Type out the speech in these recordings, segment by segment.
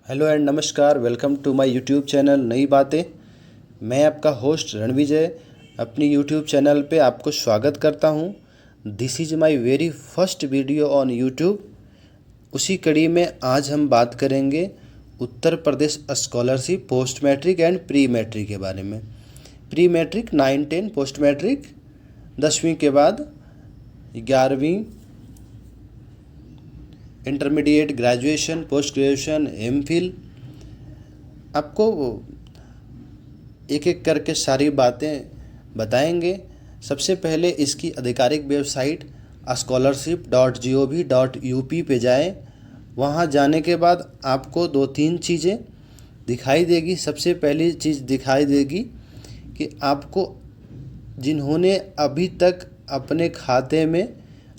Hello and नमस्कार, welcome to my YouTube channel नई बातें। मैं आपका होस्ट रणविजय अपनी यूट्यूब चैनल पे आपको स्वागत करता हूँ। This is my very first video on YouTube. उसी कड़ी में आज हम बात करेंगे Uttar Pradesh scholarship post matric and pre matric के बारे में। प्री मैट्रिक 9-10, पोस्ट मैट्रिक 10वीं के बाद 11वीं, intermediate, graduation, post graduation, MPhil. आपको एक एक करके सारी बातें बताएंगे। सबसे पहले इसकी आधिकारिक वेबसाइट scholarship.gov.up पे जाएं। वहाँ जाने के बाद आपको 2-3 चीज़ें दिखाई देगी। सबसे पहली चीज़ दिखाई देगी कि आपको जिन्होंने अभी तक अपने खाते में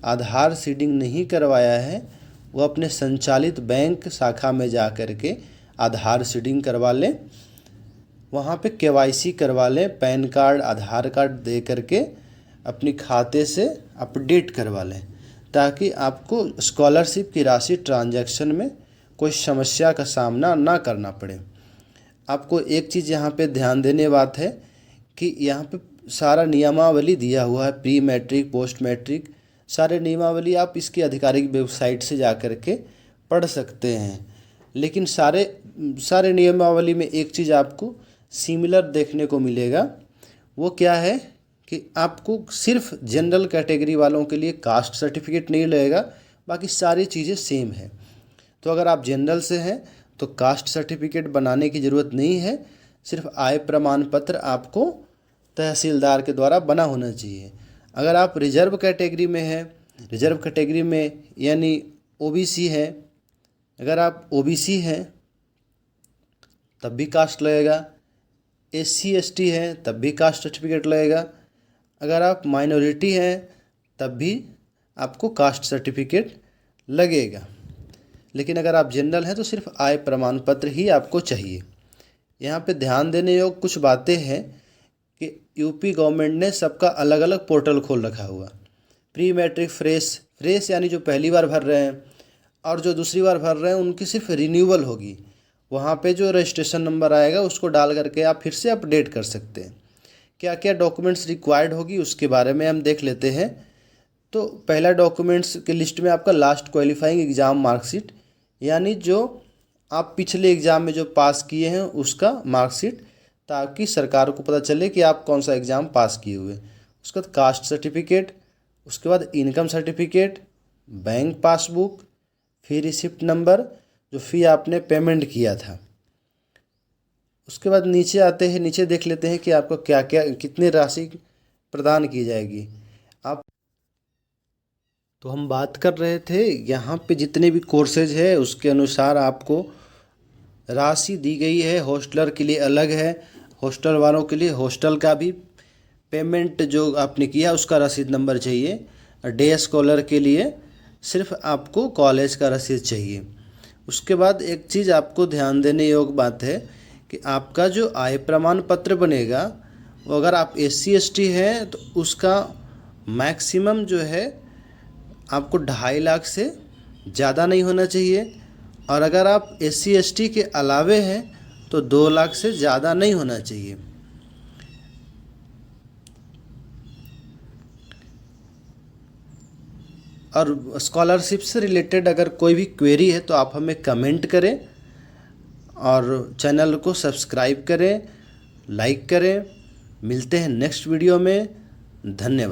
आधार सीडिंग नहीं करवाया है वो अपने संचालित बैंक शाखा में जा कर के आधार सीडिंग करवा लें। वहाँ पे केवाईसी करवा लें, पैन कार्ड, आधार कार्ड दे करके अपनी खाते से अपडेट करवा लें, ताकि आपको स्कॉलरशिप की राशि ट्रांजैक्शन में कोई समस्या का सामना ना करना पड़े। आपको एक चीज़ यहाँ पे ध्यान देने बात है कि यहाँ पे सारा नियमावली दिया हुआ है। प्री मैट्रिक, पोस्ट मैट्रिक, सारे नियमावली आप इसकी आधिकारिक वेबसाइट से जा कर के पढ़ सकते हैं। लेकिन सारे नियमावली में एक चीज़ आपको सिमिलर देखने को मिलेगा। वो क्या है कि आपको सिर्फ जनरल कैटेगरी वालों के लिए कास्ट सर्टिफिकेट नहीं लगेगा, बाकी सारी चीज़ें सेम है। तो अगर आप जनरल से हैं तो कास्ट सर्टिफिकेट बनाने की ज़रूरत नहीं है। सिर्फ आय प्रमाण पत्र आपको तहसीलदार के द्वारा बना होना चाहिए। अगर आप रिजर्व कैटेगरी में हैं, रिजर्व कैटेगरी में यानी ओबीसी है, अगर आप ओबीसी हैं तब भी कास्ट लगेगा। एससी एसटी हैं तब भी कास्ट सर्टिफिकेट लगेगा। अगर आप माइनॉरिटी हैं तब भी आपको कास्ट सर्टिफिकेट लगेगा। लेकिन अगर आप जनरल हैं तो सिर्फ आय प्रमाण पत्र ही आपको चाहिए। यहाँ पे ध्यान देने योग्य कुछ बातें हैं कि यूपी गवर्नमेंट ने सबका अलग अलग पोर्टल खोल रखा हुआ। प्री मैट्रिक फ्रेश यानी जो पहली बार भर रहे हैं और जो दूसरी बार भर रहे हैं उनकी सिर्फ रिन्यूअल होगी। वहाँ पे जो रजिस्ट्रेशन नंबर आएगा उसको डाल करके आप फिर से अपडेट कर सकते हैं। क्या क्या डॉक्यूमेंट्स रिक्वायर्ड होगी उसके बारे में हम देख लेते हैं। तो पहला डॉक्यूमेंट्स की लिस्ट में आपका लास्ट क्वालिफाइंग एग्ज़ाम मार्कशीट, यानी जो आप पिछले एग्ज़ाम में जो पास किए हैं उसका मार्कशीट, ताकि सरकार को पता चले कि आप कौन सा एग्ज़ाम पास किए हुए। उसके बाद कास्ट सर्टिफिकेट, उसके बाद इनकम सर्टिफिकेट, बैंक पासबुक, फी रिसिप्ट नंबर, जो फ़ी आपने पेमेंट किया था। उसके बाद नीचे आते हैं, नीचे देख लेते हैं कि आपको क्या क्या कितनी राशि प्रदान की जाएगी। तो हम बात कर रहे थे यहाँ पे जितने भी कोर्सेज है उसके अनुसार आपको राशि दी गई है। हॉस्टलर के लिए अलग है, हॉस्टल वालों के लिए हॉस्टल का भी पेमेंट जो आपने किया उसका रसीद नंबर चाहिए। डे स्कॉलर के लिए सिर्फ आपको कॉलेज का रसीद चाहिए। उसके बाद एक चीज़ आपको ध्यान देने योग्य बात है कि आपका जो आय प्रमाण पत्र बनेगा वो अगर आप एससी एसटी हैं तो उसका मैक्सिमम जो है आपको 2.5 लाख से ज़्यादा नहीं होना चाहिए, और अगर आप एससी एसटी के अलावे हैं तो 2 लाख से ज़्यादा नहीं होना चाहिए। और स्कॉलरशिप से रिलेटेड अगर कोई भी क्वेरी है तो आप हमें कमेंट करें और चैनल को सब्सक्राइब करें, लाइक करें। मिलते हैं नेक्स्ट वीडियो में। धन्यवाद।